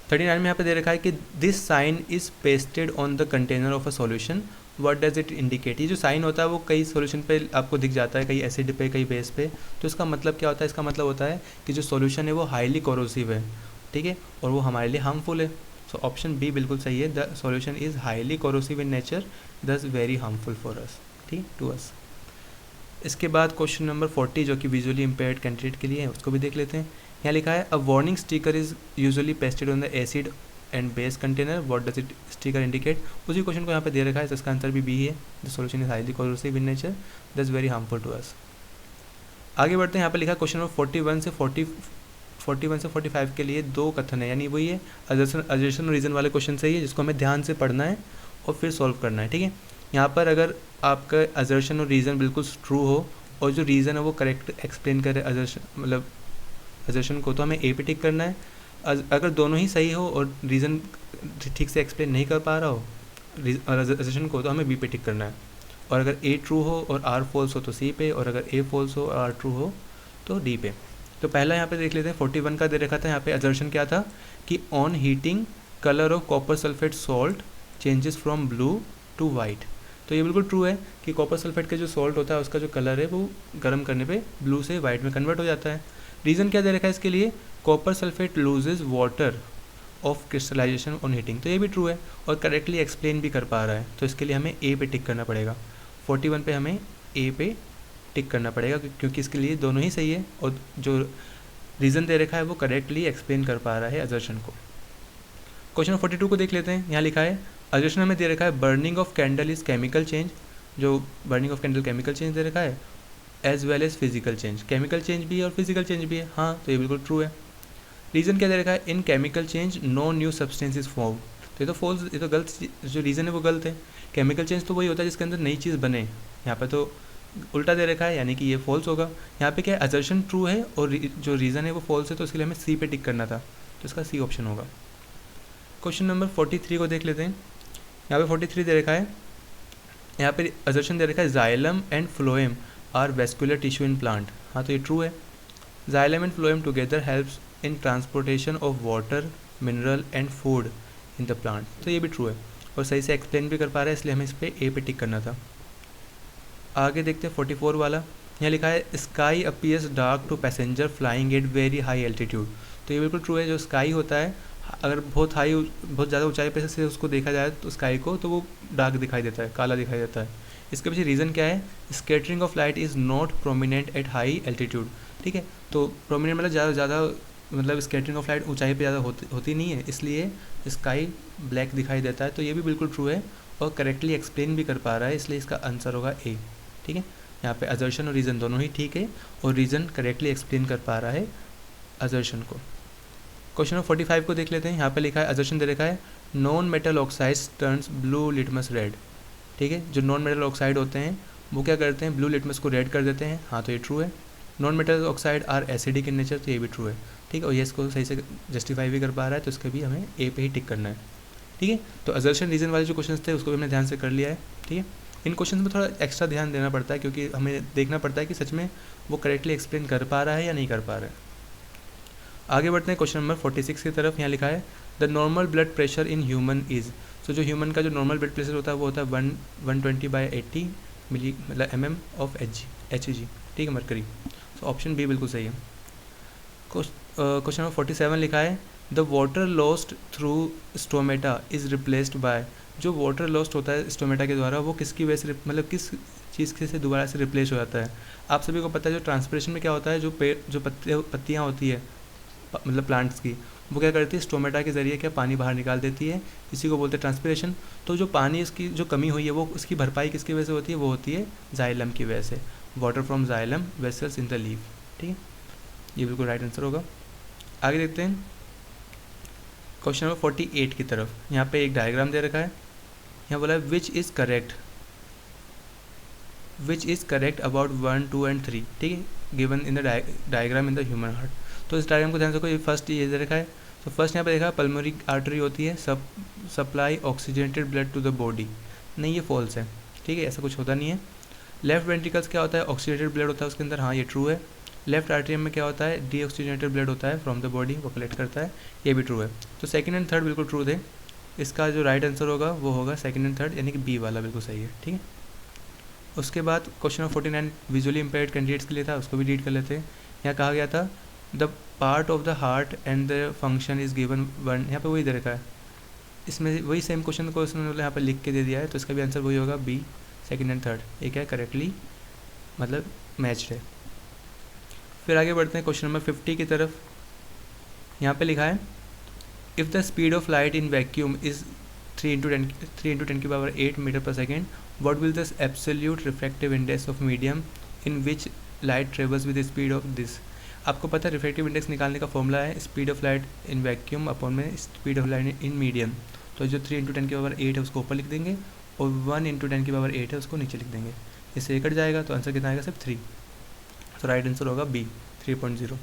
39 में यहाँ पे दे रखा है कि this sign is pasted on the container of a solution what does it indicate, ये जो साइन होता है वो कई सॉल्यूशन पे आपको दिख जाता है, कई एसिड पे कई बेस पे। तो इसका मतलब क्या होता है, इसका मतलब होता है कि जो सॉल्यूशन है वो हाईली कोरोसिव है, ठीक है, और वो हमारे लिए हार्मफुल है। सो ऑप्शन बी बिल्कुल सही है, the solution is highly corrosive in nature दस वेरी हार्मफुल फॉर अस, ठीक, टू अस। इसके बाद क्वेश्चन नंबर 40 जो कि विजुअली इम्पेयर्ड कैंडिडेट के लिए है, उसको भी देख लेते हैं। यहाँ लिखा है a warning sticker is usually pasted on the acid and base container, what does it sticker indicate. उसी क्वेश्चन को यहाँ पे दे रखा है, तो इसका आंसर भी बी है, the solution is highly corrosive in nature that's very harmful to us. आगे बढ़ते हैं, यहाँ पे लिखा है क्वेश्चन नंबर 41 से 45 के लिए दो कथन है, यानी वही है अजर्शन और रीज़न वाले क्वेश्चन सही है, जिसको हमें ध्यान से पढ़ना है और फिर सॉल्व करना है, ठीक है। यहाँ पर अगर आपका अजर्शन और रीज़न बिल्कुल ट्रू हो और जो रीज़न है वो करेक्ट एक्सप्लेन करे अजर्शन मतलब अजर्शन को, तो हमें ए पे टिक करना है। अगर दोनों ही सही हो और रीज़न ठीक से एक्सप्लेन नहीं कर पा रहा हो अजर्शन को, तो हमें बी पे टिक करना है। और अगर ए ट्रू हो और आर फॉल्स हो तो सी पे, और अगर ए फॉल्स हो और आर ट्रू हो तो डी पे। तो पहला यहाँ पे देख लेते हैं, 41 का दे रखा था, यहाँ पे अजर्शन क्या था कि on heating colour of copper sulphate salt changes from blue to white. तो ये बिल्कुल ट्रू है कि कॉपर सल्फेट का जो सॉल्ट होता है उसका जो कलर है वो गर्म करने पे ब्लू से वाइट में कन्वर्ट हो जाता है। रीज़न क्या दे रखा है इसके लिए, copper sulphate loses water of crystallisation on heating. तो ये भी ट्रू है और करेक्टली एक्सप्लेन भी कर पा रहा है, तो इसके लिए हमें ए पे टिक करना पड़ेगा। 41 पे हमें ए पे टिक करना पड़ेगा क्योंकि इसके लिए दोनों ही सही है और जो रीज़न दे रखा है वो करेक्टली एक्सप्लेन कर पा रहा है अजर्शन को। क्वेश्चन 42 को देख लेते हैं, यहाँ लिखा है अजर्शन हमें दे रखा है burning of candle is chemical change, जो burning of candle chemical change दे रखा है, as well as physical change, chemical change भी है और फिजिकल चेंज भी है, हाँ तो ये बिल्कुल ट्रू है। रीज़न क्या दे रखा है, in chemical change no new substance is form, तो ये तो फॉल्स, ये तो गलत, जो रीज़न है वो गलत है। केमिकल चेंज तो वही होता है जिसके अंदर नई चीज़ बने, यहाँ पे तो उल्टा दे रखा है, यानी कि ये फॉल्स होगा। यहाँ पे क्या है, अजर्शन ट्रू है और जो रीज़न है वो फॉल्स है, तो इसके लिए हमें सी पे टिक करना था, तो इसका सी ऑप्शन होगा। क्वेश्चन नंबर 43 को देख लेते हैं, यहाँ पे 43 दे रखा है, यहाँ पे अजर्शन दे रखा है xylem and phloem are vascular tissue in plant, हाँ तो ये ट्रू है। Xylem and phloem together helps in transportation of water mineral and food in the plant, तो ये भी ट्रू है और सही से एक्सप्लेन भी कर पा रहा है, इसलिए हमें इस पर ए पे टिक करना था। आगे देखते हैं 44 वाला, यहाँ लिखा है sky appears dark to passenger flying at very high altitude, तो ये बिल्कुल ट्रू है। जो स्काई होता है अगर बहुत ज़्यादा ऊंचाई पे से उसको देखा जाए तो स्काई को, तो वो डार्क दिखाई देता है, काला दिखाई देता है। इसके पीछे रीज़न क्या है, scattering of light is not prominent at high altitude, ठीक है, तो प्रोमिनेंट मतलब ज़्यादा मतलब स्कैटरिंग ऑफ लाइट ऊंचाई पे ज़्यादा होती नहीं है, इसलिए स्काई ब्लैक दिखाई देता है, तो ये भी बिल्कुल ट्रू है और करेक्टली एक्सप्लेन भी कर पा रहा है, इसलिए इसका आंसर होगा ए, ठीक है। यहाँ पे अजर्शन और रीज़न दोनों ही ठीक है और रीज़न करेक्टली एक्सप्लेन कर पा रहा है अजर्शन को। क्वेश्चन नंबर 45 को देख लेते हैं, यहाँ पे लिखा है अजर्शन दे रखा है non metal oxides turns blue litmus red, ठीक है, जो नॉन मेटल ऑक्साइड होते हैं वो क्या करते हैं, ब्लू लिटमस को रेड कर देते हैं, हाँ तो ये ट्रू है। Non metal oxide are acidic in nature, तो ये भी ट्रू है, ठीक है, और ये इसको सही से जस्टिफाई भी कर पा रहा है, तो इसका भी हमें ए पे ही टिक करना है, ठीक है। तो अजर्शन रीज़न वाले जो क्वेश्चन थे उसको भी हमने ध्यान से कर लिया है, ठीक है। इन क्वेश्चन में थोड़ा एक्स्ट्रा ध्यान देना पड़ता है क्योंकि हमें देखना पड़ता है कि सच में वो करेक्टली एक्सप्लेन कर पा रहा है या नहीं कर पा रहा है। आगे बढ़ते हैं क्वेश्चन नंबर 46 की तरफ, यहाँ लिखा है the normal blood pressure in human is, so जो ह्यूमन का जो नॉर्मल ब्लड प्रेशर होता है वो होता है 120/80 मिली मतलब mm ऑफ Hg, ठीक है, मरकरी। सो ऑप्शन बी बिल्कुल सही है। क्वेश्चन नंबर 47 लिखा है the water lost through stomata is replaced by, जो वाटर लॉस्ट होता है स्टोमेटा के द्वारा वो किसकी वजह से मतलब किस चीज़ से दोबारा से रिप्लेस हो जाता है। आप सभी को पता है जो ट्रांसपिरेशन में क्या होता है, जो पत्तियाँ होती है मतलब प्लांट्स की, वो क्या करती है स्टोमेटा के ज़रिए क्या पानी बाहर निकाल देती है, इसी को बोलते हैं ट्रांसपिरेशन। तो जो पानी इसकी जो कमी हुई है वो उसकी भरपाई किसकी वजह से होती है, वो होती है जाइलम की वजह से, water from xylem vessels in the leaf, ठीक है, ये बिल्कुल राइट आंसर होगा। आगे देखते हैं क्वेश्चन नंबर 48 की तरफ, यहाँ पे एक डायग्राम दे रखा है, यहाँ बोला है which is correct about 1, 2 and 3, ठीक है, given in the diagram in the human heart. तो इस डायग्राम को ध्यान से देखो, ये फर्स्ट ये दे रखा है, तो फर्स्ट यहाँ पे देखा पल्मोनरी आर्टरी होती है, supply oxygenated blood to the body, नहीं ये फॉल्स है, ठीक है, ऐसा कुछ होता नहीं है। लेफ्ट वेंट्रिकल्स क्या होता है, ऑक्सीजनेटेड ब्लड होता है उसके अंदर, हाँ ये ट्रू है। लेफ्ट आर्टरियम में क्या होता है, डी ऑक्सीजनेटेड ब्लड होता है फ्रॉम द बॉडी, वो कलेक्ट करता है, ये भी ट्रू है। तो सेकंड एंड थर्ड बिल्कुल ट्रू थे। इसका जो राइट आंसर होगा वो होगा सेकंड एंड थर्ड, यानी कि बी वाला बिल्कुल सही है। ठीक है, उसके बाद question number 49 visually impaired candidates के लिए था, उसको भी रीड कर लेते हैं। यहाँ कहा गया था the part of the heart and the function is given one, यहाँ पे वही दे रखा है, इसमें वही सेम क्वेश्चन को उसने यहाँ पे लिख के दे दिया है, तो इसका भी आंसर वही होगा बी सेकंड एंड थर्ड, ये क्या है करेक्टली मतलब मैच्ड है। फिर आगे बढ़ते हैं क्वेश्चन नंबर 50 की तरफ। यहाँ पे लिखा है if the speed of light in vacuum is 3 into 10 की power 8 metre per second, what will the absolute refractive index of medium in which light travels with speed of this. आपको पता है रिफ्रैक्टिव इंडेक्स निकालने का formula है speed of light in vacuum upon में speed of light in medium. तो जो 3 into 10 की पावर 8 है उसको ऊपर लिख देंगे और 1 into 10 की पावर 8 है उसको नीचे लिख देंगे, इससे ये कट जाएगा, तो आंसर कितना आएगा सिर्फ 3। तो राइट आंसर होगा बी 3.0।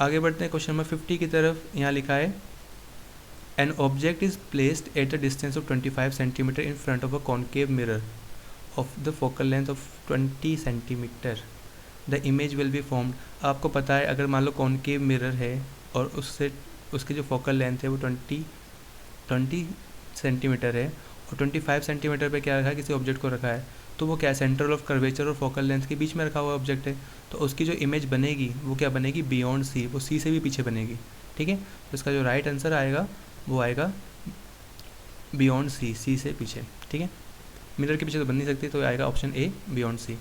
आगे बढ़ते हैं क्वेश्चन नंबर 50 की तरफ। यहाँ लिखा है an object is placed at the distance of 25 centimetre in front of a concave mirror of the focal length of 20 centimetre, the image will be formed. आपको पता है अगर मान लो कॉन्केव मिरर है और उससे उसकी जो फोकल लेंथ है वो 20 सेंटीमीटर है और 25 सेंटीमीटर पे क्या रखा है, किसी ऑब्जेक्ट को रखा है, तो वो क्या सेंट्रल ऑफ कर्वेचर और फोकल लेंथ के बीच में रखा हुआ ऑब्जेक्ट है, तो उसकी जो इमेज बनेगी वो क्या बनेगी बियॉन्ड सी, वो सी से भी पीछे बनेगी। ठीक है, तो इसका जो राइट आंसर आएगा वो आएगा बियॉन्ड सी, सी से पीछे। ठीक है, मिरर के पीछे तो बन नहीं सकती, तो आएगा ऑप्शन ए बियॉन्ड सी।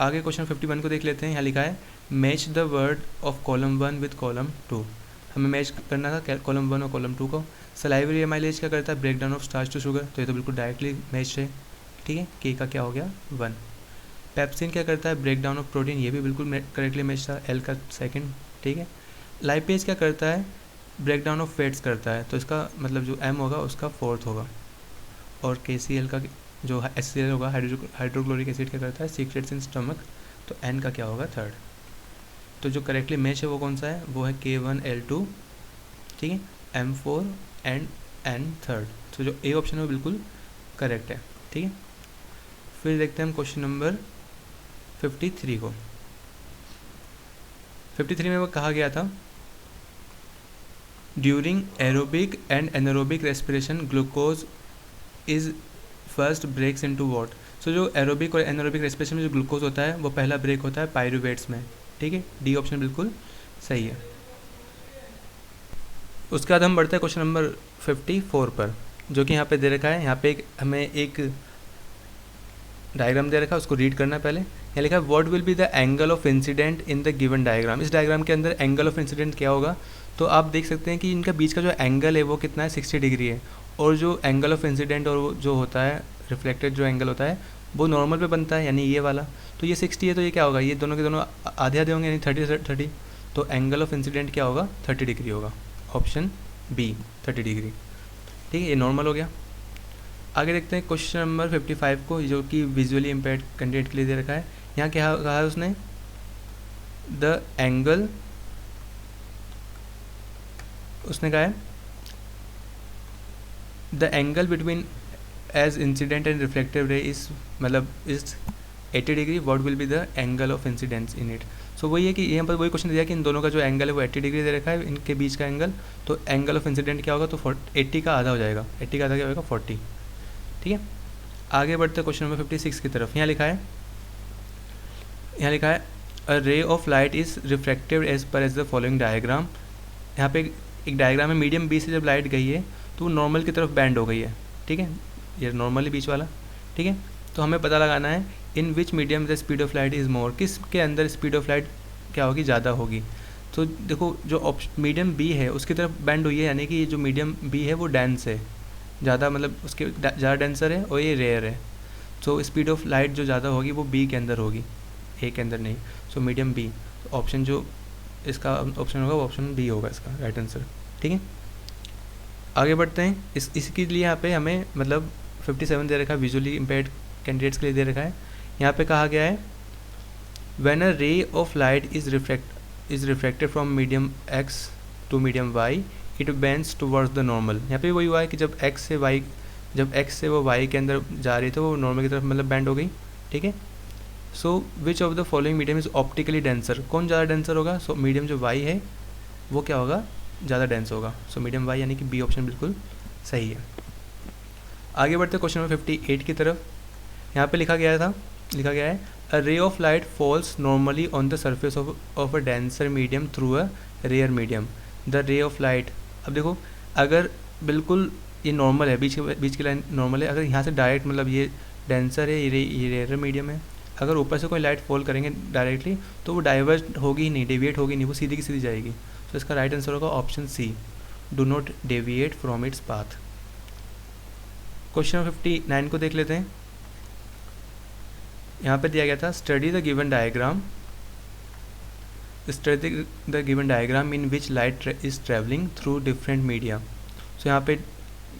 आगे क्वेश्चन 51 को देख लेते हैं। यहाँ लिखा है match the word of column 1 with column 2। हमें मैच करना था कॉलम 1 और कॉलम 2 को। सलाइवरी एमाइलेज क्या करता है break down of starch to sugar, तो ये तो बिल्कुल डायरेक्टली मैच है। ठीक है, के का क्या हो गया 1। पेप्सिन क्या करता है ब्रेक डाउन ऑफ प्रोटीन, ये भी बिल्कुल करेक्टली मैच था, एल का सेकंड। ठीक है, लाइपेज क्या करता है ब्रेक डाउन ऑफ फैट्स करता है, तो इसका मतलब जो एम होगा उसका 4th होगा। और KCl का जो HCl होगा हाइड्रोक्लोरिक एसिड क्या करता है सीक्रेट्स इन स्टमक, तो एन का क्या होगा 3rd। तो जो करेक्टली मैच है वो कौन सा है, वो है K1L2, ठीक है, M4 एंड N 3rd। तो जो ए ऑप्शन है वो बिल्कुल करेक्ट है। ठीक है, फिर देखते हैं हम क्वेश्चन नंबर 53 को। 53 में वो कहा गया था during aerobic and anaerobic respiration glucose is first breaks into what. So जो एरोबिक और एनारोबिक रेस्पिरेशन में जो ग्लूकोज होता है वो पहला ब्रेक होता है पायरुवेट्स में। ठीक है, डी ऑप्शन बिल्कुल सही है। उसके बाद हम बढ़ते हैं क्वेश्चन नंबर 54 पर, जो कि यहाँ पे दे रखा है। यहाँ पे हमें एक डायग्राम दे रखा है, उसको रीड करना है पहले। यहाँ लिखा है what will be the angle of incident in the given diagram. इस डायग्राम के अंदर एंगल ऑफ इंसिडेंट क्या होगा, तो आप देख सकते हैं कि इनका बीच का जो एंगल है वो कितना है 60 डिग्री है, और जो एंगल ऑफ इंसिडेंट और वो जो होता है रिफ्लेक्टेड जो एंगल होता है वो नॉर्मल पे बनता है, यानी ये वाला। तो ये 60 है, तो ये क्या होगा, ये दोनों के दोनों आधे आधे होंगे, यानी 30। तो एंगल ऑफ इंसिडेंट क्या होगा 30 डिग्री होगा, ऑप्शन बी 30 डिग्री। ठीक है, ये नॉर्मल हो गया। आगे देखते हैं क्वेश्चन नंबर 55 को, जो कि विजुअली इम्पेयर्ड कैंडिडेट के लिए दे रखा है। यहाँ क्या कहा है उसने, द एंगल, उसने कहा है the angle between as incident and reflective ray is मतलब is 80 degree, what will be the angle of incidence in it. So वही है कि यहाँ पर वही क्वेश्चन दिया कि इन दोनों का जो एंगल है वो 80 डिग्री दे रखा है, इनके बीच का एंगल। तो एंगल ऑफ इंसिडेंट क्या होगा, तो 80 का आधा हो जाएगा, 80 का आधा क्या होगा 40। ठीक है, आगे बढ़ते क्वेश्चन नंबर 56 की तरफ। यहाँ लिखा है a ray of light is refractive as per as the following diagram. यहाँ पे एक डायग्राम है, मीडियम बी से जब लाइट गई है तो वो नॉर्मल की तरफ बैंड हो गई है। ठीक है, ये नॉर्मली बीच वाला। ठीक है, तो हमें पता लगाना है in which medium the speed of light is more, किस के अंदर स्पीड ऑफ लाइट क्या होगी ज़्यादा होगी। तो देखो जो मीडियम बी है उसकी तरफ बैंड हुई है, यानी कि जो मीडियम बी है वो डेंस है ज़्यादा, मतलब उसके ज़्यादा डेंसर है और ये रेयर है। तो स्पीड ऑफ लाइट जो ज़्यादा होगी वो बी के अंदर होगी, ए के अंदर नहीं। सो मीडियम बी, ऑप्शन जो इसका ऑप्शन होगा वो ऑप्शन बी होगा इसका राइट आंसर। ठीक है, आगे बढ़ते हैं। इसके लिए यहाँ पे हमें मतलब 57 दे रखा है, विजुअली इम्पेयर्ड कैंडिडेट्स के लिए दे रखा है। यहाँ पे कहा गया है when a ray of light is reflected from medium X to medium Y it bends towards the normal. यहाँ पे वही हुआ है कि जब एक्स से वो वाई के अंदर जा रही थी वो नॉर्मल की तरफ मतलब बैंड हो गई। ठीक है, so which of the following medium is optically denser, कौन ज़्यादा डेंसर होगा। सो मीडियम जो वाई है वो क्या होगा ज़्यादा डेंस होगा। सो मीडियम वाई यानी कि बी ऑप्शन बिल्कुल सही है। आगे बढ़ते क्वेश्चन नंबर 58 की तरफ। यहाँ पे लिखा गया है a ray of light falls normally on the surface of a denser medium through a rare medium. The ray of light, अब देखो अगर बिल्कुल ये नॉर्मल है, बीच की लाइन नॉर्मल है, अगर यहाँ से डायरेक्ट मतलब ये डेंसर है, ये रेयर मीडियम है, अगर ऊपर से कोई लाइट फॉल करेंगे डायरेक्टली तो वो डाइवर्ट होगी ही नहीं, डेविएट होगी नहीं, वो सीधी की सीधी जाएगी। तो इसका राइट आंसर होगा option C, do not deviate from its path. Question number 59 को देख लेते हैं। यहाँ पे दिया गया था study the given diagram in which light is travelling through different media. So यहाँ पे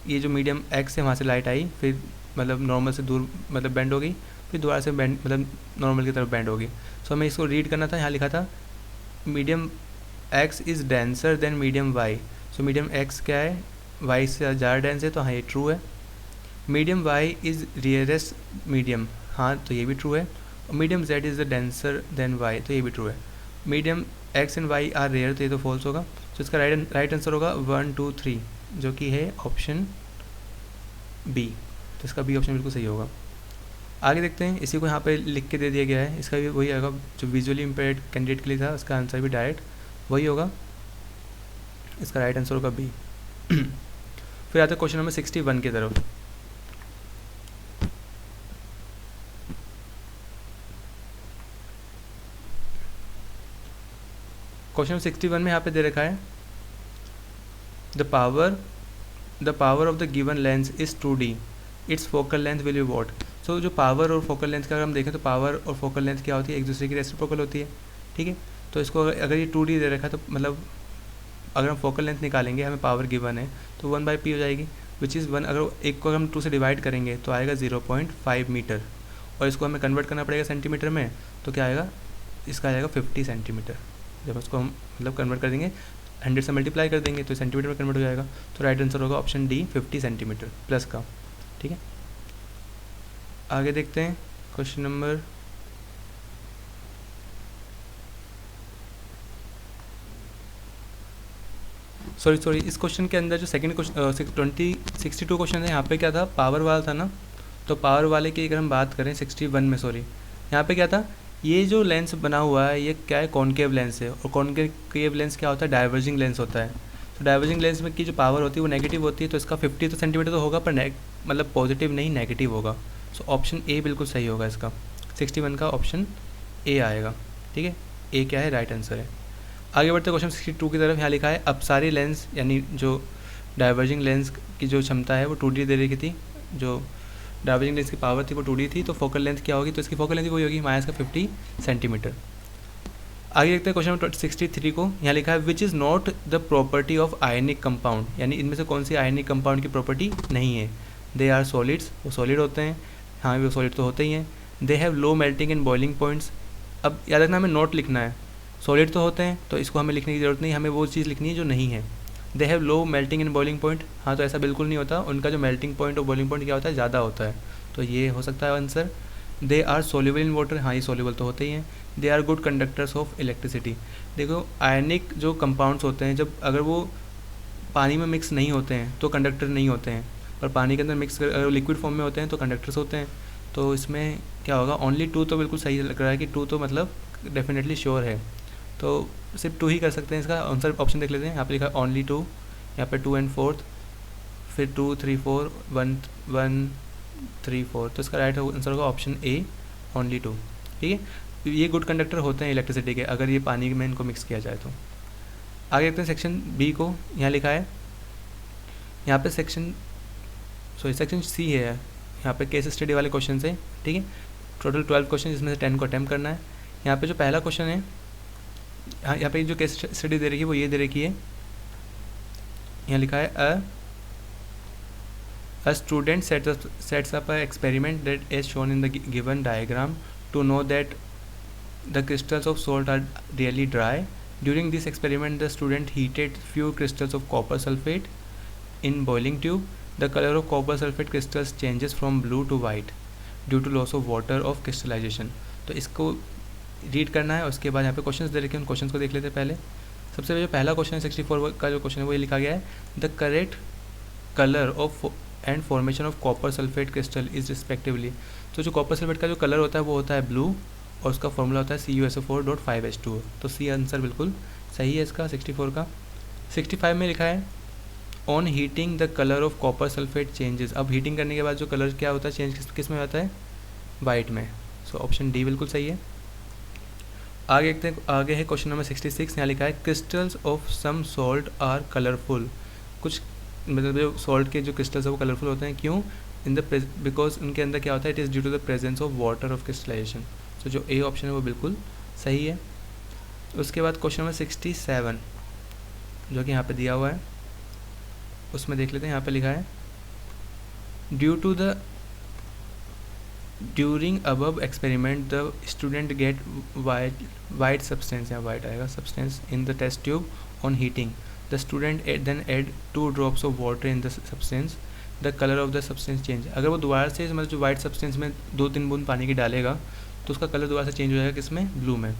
ये जो मीडियम एक्स है वहाँ से लाइट आई, फिर मतलब नॉर्मल से दूर मतलब बेंड हो गई, फिर दोबारा से बेंड मतलब नॉर्मल की तरफ बेंड होगी। सो हमें इसको रीड करना था। यहाँ लिखा था medium X is denser than medium Y. So medium X क्या है, वाई से ज़्यादा डेंस है, तो हाँ ये ट्रू है। Medium Y is rarest medium, हाँ तो ये भी ट्रू है। Medium Z is the denser than Y, तो ये भी ट्रू है। Medium X and Y are rare, तो ये तो फॉल्स होगा। तो इसका राइट आंसर होगा 1 2 3, जो कि है ऑप्शन बी। तो इसका बी ऑप्शन बिल्कुल सही होगा। आगे देखते हैं, इसी को यहाँ पे लिख के दे दिया गया है, इसका भी वही आएगा जो विजुअली इम्पेयर्ड कैंडिडेट के लिए था, उसका आंसर भी डायरेक्ट वही होगा। इसका राइट आंसर होगा बी। फिर आते हैं क्वेश्चन नंबर 61 की तरफ। क्वेश्चन 61 में यहाँ पे दे रखा है the power of the given lens is 2D, it's focal length will be what. So जो पावर और फोकल लेंथ का अगर हम देखें तो पावर और फोकल लेंथ क्या होती है, एक दूसरे की रेसिप्रोकल होती है, ठीक है। तो इसको अगर ये 2D दे रखा है तो मतलब अगर हम फोकल लेंथ निकालेंगे, हमें पावर गिवन है तो 1/p हो जाएगी, विच इज़ 1। अगर एक को अगर हम 2 से डिवाइड करेंगे तो आएगा 0.5 मीटर, और इसको हमें कन्वर्ट करना पड़ेगा सेंटीमीटर में, तो क्या आएगा, इसका आ जाएगा 50 सेंटीमीटर। जब उसको हम मतलब कन्वर्ट कर देंगे 100 से मल्टीप्लाई कर देंगे तो सेंटीमीटर में कन्वर्ट हो जाएगा। तो राइट आंसर होगा ऑप्शन डी 50 सेंटीमीटर प्लस का, ठीक है। आगे देखते हैं क्वेश्चन नंबर सॉरी इस क्वेश्चन के अंदर जो सेकंड क्वेश्चन 62 क्वेश्चन है, यहाँ पे क्या था, पावर वाला था ना। तो पावर वाले की अगर हम बात करें 61 में, सॉरी यहाँ पे क्या था, ये जो लेंस बना हुआ है ये क्या है, कॉनकेव लेंस है, और कॉनकेव लेंस क्या होता है, डाइवर्जिंग लेंस होता है। तो डाइवर्जिंग लेंस में की जो पावर होती है वो नेगेटिव होती है, तो इसका 50 तो सेंटीमीटर तो होगा पर मतलब पॉजिटिव नहीं नेगेटिव होगा। सो ऑप्शन ए बिल्कुल सही होगा इसका, 61 का ऑप्शन ए आएगा, ठीक है। ए क्या है, राइट आंसर है। आगे बढ़ते क्वेश्चन 62 की तरफ। यहाँ लिखा है अपसारी लेंस यानी जो डाइवर्जिंग लेंस की जो क्षमता है वो 2D दे रखी थी, जो डाइवर्जिंग लेंस की पावर थी वो 2D थी, तो फोकल लेंथ क्या होगी, तो इसकी फोकल लेंथ वही होगी माइनस का 50 सेंटीमीटर। आगे देखते हैं क्वेश्चन नंबर 63 को। यहाँ लिखा है which is not the property of ionic compound, यानी इनमें से कौन सी आयनिक कंपाउंड की प्रॉपर्टी नहीं है। दे आर सॉलिड्स, वो सॉलिड होते हैं, हाँ वो सॉलिड तो होते ही हैं। They have low melting and boiling points, अब याद रखना हमें नोट लिखना है, सॉलिड तो होते हैं तो इसको हमें लिखने की ज़रूरत नहीं, हमें वो चीज़ लिखनी है जो नहीं है। They have low melting and boiling point, हाँ तो ऐसा बिल्कुल नहीं होता, उनका जो मेल्टिंग पॉइंट और बॉइलिंग पॉइंट क्या होता है, ज़्यादा होता है, तो ये हो सकता है answer. They are soluble in water, हाँ ये सोल्यूबल तो होते ही हैं। They are good conductors of electricity, देखो आयनिक जो कंपाउंड्स होते हैं जब अगर वो पानी में मिक्स नहीं होते हैं तो कंडक्टर नहीं होते हैं, पर पानी के अंदर मिक्स अगर लिक्विड फॉर्म में होते हैं तो कंडक्टर्स होते हैं। तो इसमें क्या होगा, ओनली 2 तो बिल्कुल सही लग रहा है कि 2 तो मतलब डेफिनेटली श्योर है, तो सिर्फ 2 ही कर सकते हैं। इसका आंसर ऑप्शन देख लेते हैं, यहाँ पे लिखा है ओनली 2, यहाँ पे 2 and 4, फिर 2 3 4 1 1 3 4, तो इसका राइट आंसर होगा ऑप्शन ए ओनली 2, ठीक है। ये गुड कंडक्टर होते हैं इलेक्ट्रिसिटी के, अगर ये पानी में इनको मिक्स किया जाए तो। आगे देखते हैं सेक्शन बी को। यहाँ लिखा है, यहाँ पे सेक्शन सी है, यहाँ पे केस स्टडी वाले क्वेश्चन है, ठीक है। टोटल 12 क्वेश्चन, जिसमें से 10 को अटैम्प्ट करना है। यहाँ पे जो पहला क्वेश्चन है, यहाँ पे जो केस स्टडी दे रखी है वो ये दे रखी है, यहाँ लिखा है A student sets up an experiment that is shown in the given diagram to know that the crystals of salt are really dry. During this experiment, the student heated few crystals of copper sulfate in boiling tube. The color of copper sulfate crystals changes from blue to white due to loss of water of crystallization. तो इसको read करना है, उसके बाद यहाँ पे questions दे रखे हैं, उन क्वेश्चंस को देख लेते हैं पहले। सबसे जो पहला क्वेश्चन है 64 का जो क्वेश्चन है वो ये लिखा गया है, the correct colour of and formation of copper sulphate crystal is respectively. तो जो कॉपर सल्फेट का जो कलर होता है वो होता है ब्लू और उसका फॉर्मूला होता है CuSO4.5H2O। तो सी आंसर बिल्कुल सही है इसका 64 का। 65 में लिखा है on heating the colour of copper sulphate changes. अब हीटिंग करने के बाद जो कलर क्या होता है चेंज किस में होता है, वाइट में। सो ऑप्शन डी बिल्कुल सही है। आगे देखते हैं, आगे है क्वेश्चन नंबर 66। यहाँ लिखा है crystals of some salt are colourful. कुछ मतलब जो सॉल्ट के जो क्रिस्टल्स है वो कलरफुल होते हैं, क्यों? इन द बिकॉज उनके अंदर क्या होता है, it is due to the presence of water of crystallisation. तो जो ए ऑप्शन है वो बिल्कुल सही है। उसके बाद क्वेश्चन नंबर 67 जो कि यहाँ पे दिया हुआ है उसमें देख लेते हैं। यहाँ पे लिखा है during above experiment the student get white substance, यहाँ वाइट आएगा substance in the test tube on heating. The student then add 2 drops of water in the substance, the colour of the substance change. अगर वो दोबारा से मतलब जो white substance में 2-3 बूंद पानी की डालेगा तो उसका कलर दोबारा से चेंज हो जाएगा, किसमें? ब्लू में।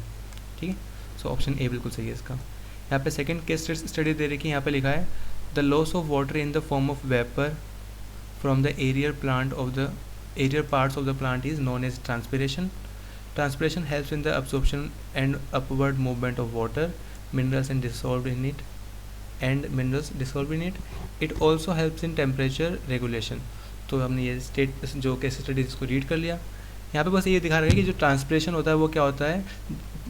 ठीक है, सो ऑप्शन ए बिल्कुल सही है इसका। यहाँ पे सेकंड केस स्टडी दे रखी है। यहाँ पे लिखा है the loss of water in the form of vapour from the arrear parts of the plant is known as transpiration. Transpiration helps in the absorption and upward movement of water, minerals dissolved in it. It also helps in temperature regulation. तो हमने ये जो case study इसको read कर लिया। यहाँ पे बस ये दिखा रहा है कि जो ट्रांसपिरेशन होता है वो क्या होता है,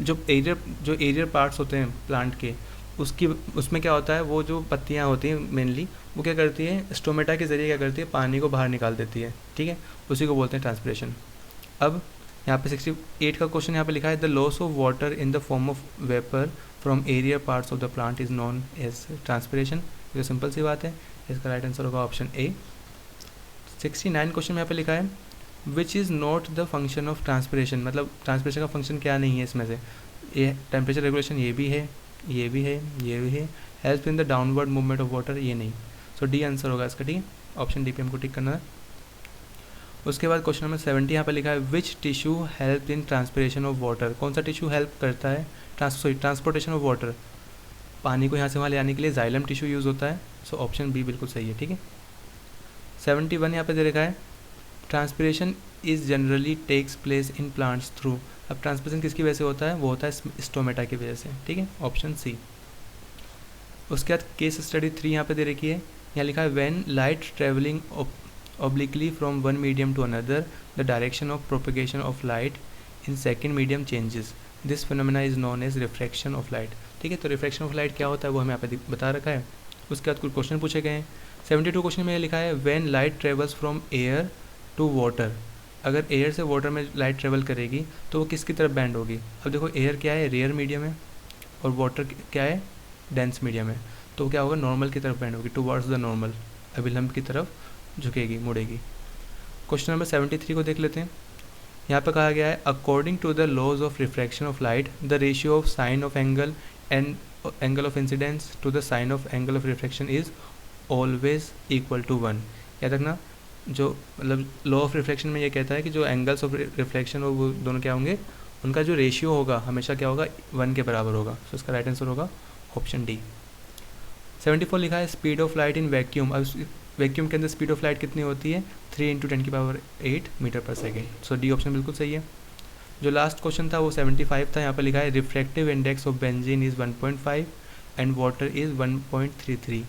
जो एरियर पार्ट्स होते हैं प्लांट के उसमें क्या होता है, वो जो पत्तियाँ होती हैं मेनली वो क्या करती है, स्टोमेटा के ज़रिए क्या करती है, पानी को बाहर निकाल देती है। ठीक है, उसी को बोलते हैं ट्रांसपिरेशन। अब यहाँ पे 68 का क्वेश्चन यहाँ पे लिखा है the loss of water in the form of vapour from aerial parts of the plant is known as transpiration. ये सिंपल सी बात है, इसका राइट आंसर होगा ऑप्शन ए। 69 क्वेश्चन यहाँ पे लिखा है which is not the function of transpiration. मतलब ट्रांसपिरेशन का फंक्शन क्या नहीं है इसमें से, ये टेम्परेचर रेगुलेशन ये भी है, ये भी है, ये भी है, help in the downward movement of water ये नहीं। सो डी आंसर होगा इसका। ठीक है, ऑप्शन डी पे हमको टिक करना है। उसके बाद क्वेश्चन नंबर 70 यहाँ पे लिखा है which tissue help in transpiration of water. कौन सा टिश्यू हेल्प करता है ट्रांसपोर्टेशन ऑफ वाटर, पानी को यहाँ से वहाँ ले आने के लिए जाइलम टिश्यू यूज़ होता है। सो ऑप्शन बी बिल्कुल सही है। ठीक है, 71 यहाँ पे दे रखा है transpiration is generally takes place in plants through. अब ट्रांसपिरेशन किसकी वजह से होता है, वो होता है स्टोमेटा की वजह से। ठीक है, ऑप्शन सी। उसके बाद केस स्टडी 3 यहाँ पे दे रखी है। यहाँ लिखा है when light travelling obliquely from one medium to another, the direction of propagation of light in second medium changes. This phenomena is known as refraction of light. ठीक है, तो रिफ्रैक्शन ऑफ लाइट क्या होता है वो हमें यहाँ पे बता रखा है। उसके बाद कुछ क्वेश्चन पूछे गए हैं। 72 क्वेश्चन में लिखा है when light travels from air to water. अगर एयर से वाटर में लाइट ट्रेवल करेगी तो वो किसकी तरफ बैंड होगी। अब देखो एयर क्या है, रेयर मीडियम है, और वाटर क्या है, डेंस मीडियम है। तो क्या होगा, नॉर्मल की तरफ बैंड होगी, टुवर्ड्स द नॉर्मल, अभिलंब की तरफ झुकेगी, मुड़ेगी। क्वेश्चन नंबर 73 को देख लेते हैं। यहाँ पे कहा गया है according to the laws of refraction of light the ratio of sine of angle and angle of incidence to the sine of angle of refraction is always equal to 1। याद रखना, जो मतलब लॉ ऑफ रिफ्रैक्शन में ये कहता है कि जो एंगल्स ऑफ रिफ्लेक्शन हो वो दोनों क्या होंगे, उनका जो रेशियो होगा हमेशा क्या होगा, 1 के बराबर होगा। तो इसका राइट आंसर होगा ऑप्शन डी। 74 लिखा है speed of light in vacuum. अब वैक्यूम के अंदर स्पीड ऑफ लाइट कितनी होती है, 3 × 10⁸ मीटर पर सेकेंड। सो डी ऑप्शन बिल्कुल सही है। जो लास्ट क्वेश्चन था वो 75 था। यहाँ पर लिखा है refractive index of benzene is 1.5 and water is 1.33,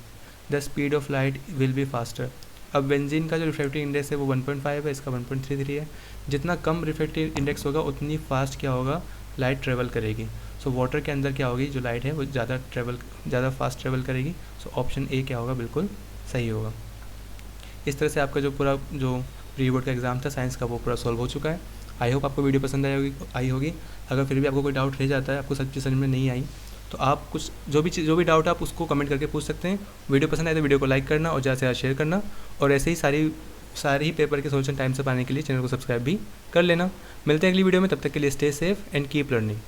the speed of light will be faster. अब बेंजीन का जो रिफ्रैक्टिव इंडेक्स है वो 1.5 है, इसका 1.33 है। जितना कम रिफ्रैक्टिव इंडेक्स होगा उतनी फास्ट क्या होगा, लाइट ट्रेवल करेगी। सो वाटर के अंदर क्या होगी, जो लाइट है वो ज़्यादा फास्ट ट्रेवल करेगी। सो ऑप्शन ए क्या होगा, बिल्कुल सही होगा। इस तरह से आपका जो पूरा जो प्री बोर्ड का एग्ज़ाम था साइंस का वो पूरा सॉल्व हो चुका है। आई होप आपको वीडियो पसंद आई होगी। अगर फिर भी आपको कोई डाउट रह जाता है, आपको सब चीज़ समझ में नहीं आई, तो आप कुछ जो भी डाउट आप उसको कमेंट करके पूछ सकते हैं। वीडियो पसंद आए तो वीडियो को लाइक करना और ज़्यादा से ज़्यादा शेयर करना, और ऐसे ही सारे ही पेपर के सोल्यूशन टाइम से पाने के लिए चैनल को सब्सक्राइब भी कर लेना। मिलते हैं अगली वीडियो में, तब तक के लिए stay safe and keep learning.